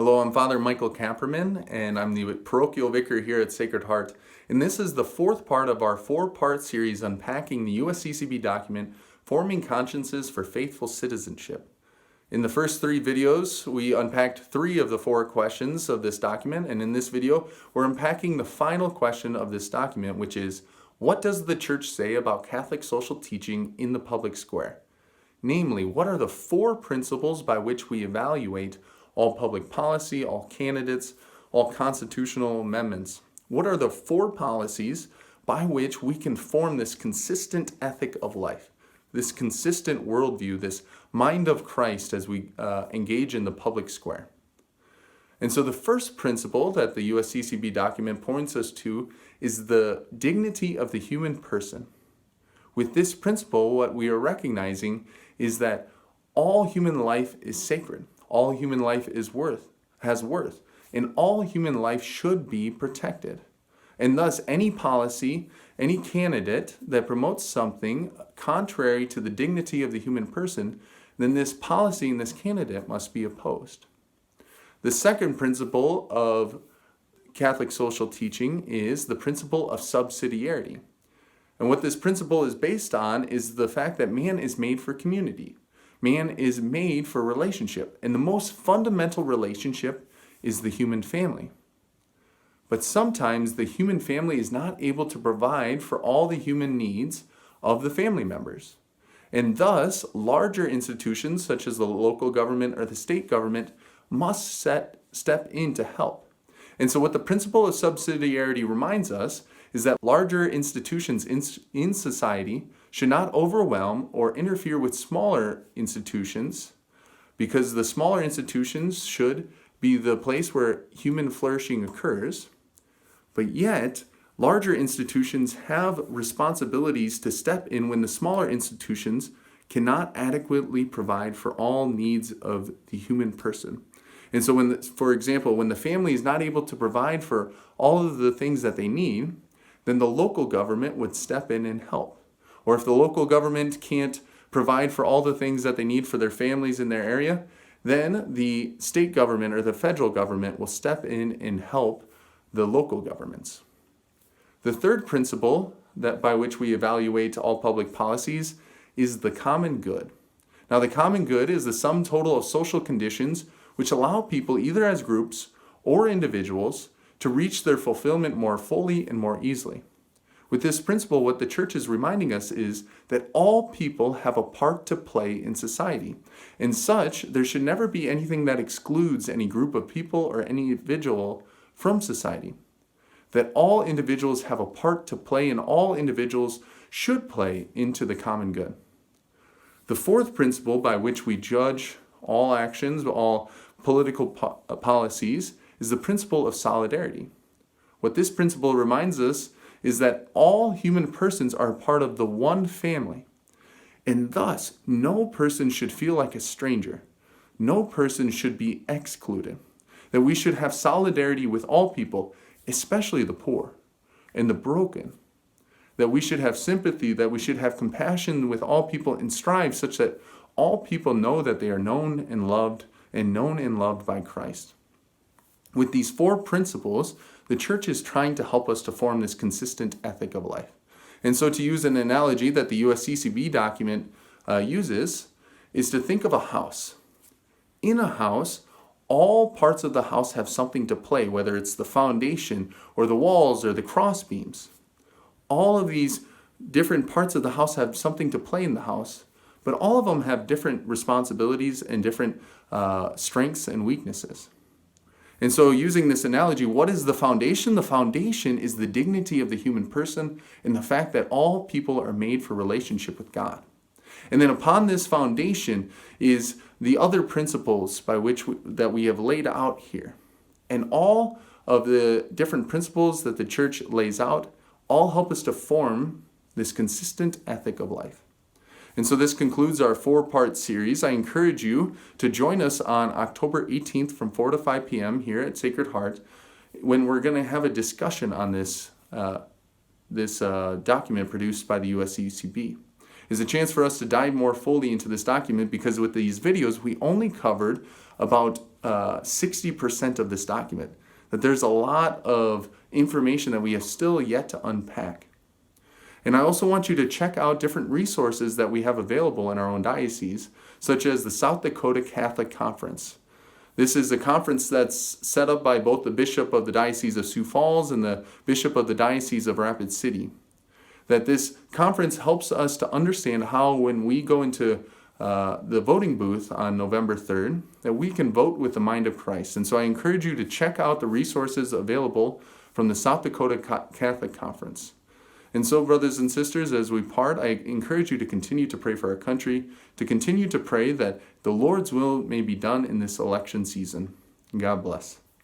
Hello, I'm Father Michael Kapperman, and I'm the parochial vicar here at Sacred Heart. And this is the fourth part of our four-part series unpacking the USCCB document, Forming Consciences for Faithful Citizenship. In the first three videos, we unpacked three of the four questions of this document, and in this video, we're unpacking the final question of this document, which is, what does the Church say about Catholic social teaching in the public square? Namely, what are the four principles by which we evaluate all public policy, all candidates, all constitutional amendments? What are the four policies by which we can form this consistent ethic of life, this consistent worldview, this mind of Christ as we engage in the public square? And so the first principle that the USCCB document points us to is the dignity of the human person. With this principle, what we are recognizing is that all human life is sacred. All human life has worth, and all human life should be protected. And thus, any policy, any candidate that promotes something contrary to the dignity of the human person, then this policy and this candidate must be opposed. The second principle of Catholic social teaching is the principle of subsidiarity. And what this principle is based on is the fact that man is made for community. Man is made for relationship, and the most fundamental relationship is the human family. But sometimes the human family is not able to provide for all the human needs of the family members. And thus, larger institutions such as the local government or the state government must step in to help. And so what the principle of subsidiarity reminds us is that larger institutions in society should not overwhelm or interfere with smaller institutions, because the smaller institutions should be the place where human flourishing occurs. But yet, larger institutions have responsibilities to step in when the smaller institutions cannot adequately provide for all needs of the human person. And so for example, when the family is not able to provide for all of the things that they need, then the local government would step in and help. Or if the local government can't provide for all the things that they need for their families in their area, then the state government or the federal government will step in and help the local governments. The third principle by which we evaluate all public policies is the common good. Now, the common good is the sum total of social conditions which allow people, either as groups or individuals, to reach their fulfillment more fully and more easily. With this principle, what the Church is reminding us is that all people have a part to play in society. In such, there should never be anything that excludes any group of people or any individual from society. That all individuals have a part to play, and all individuals should play into the common good. The fourth principle by which we judge all actions, all political policies, is the principle of solidarity. What this principle reminds us is that all human persons are part of the one family, and thus no person should feel like a stranger. No person should be excluded. That we should have solidarity with all people, especially the poor and the broken. That we should have sympathy, that we should have compassion with all people and strive such that all people know that they are known and loved by Christ. With these four principles, the Church is trying to help us to form this consistent ethic of life. And so to use an analogy that the USCCB document uses, is to think of a house. In a house, all parts of the house have something to play, whether it's the foundation or the walls or the cross beams. All of these different parts of the house have something to play in the house, but all of them have different responsibilities and different strengths and weaknesses. And so using this analogy, what is the foundation? The foundation is the dignity of the human person and the fact that all people are made for relationship with God. And then upon this foundation is the other principles by which that we have laid out here. And all of the different principles that the Church lays out all help us to form this consistent ethic of life. And so this concludes our four-part series. I encourage you to join us on October 18th from 4 to 5 p.m. here at Sacred Heart, when we're going to have a discussion on this document produced by the USCCB. It's a chance for us to dive more fully into this document, because with these videos we only covered about 60% of this document, that there's a lot of information that we have still yet to unpack. And I also want you to check out different resources that we have available in our own diocese, such as the South Dakota Catholic Conference. This is a conference that's set up by both the Bishop of the Diocese of Sioux Falls and the Bishop of the Diocese of Rapid City. That this conference helps us to understand how, when we go into the voting booth on November 3rd, that we can vote with the mind of Christ. And so I encourage you to check out the resources available from the South Dakota Catholic Conference. And so, brothers and sisters, as we part, I encourage you to continue to pray for our country, to continue to pray that the Lord's will may be done in this election season. God bless.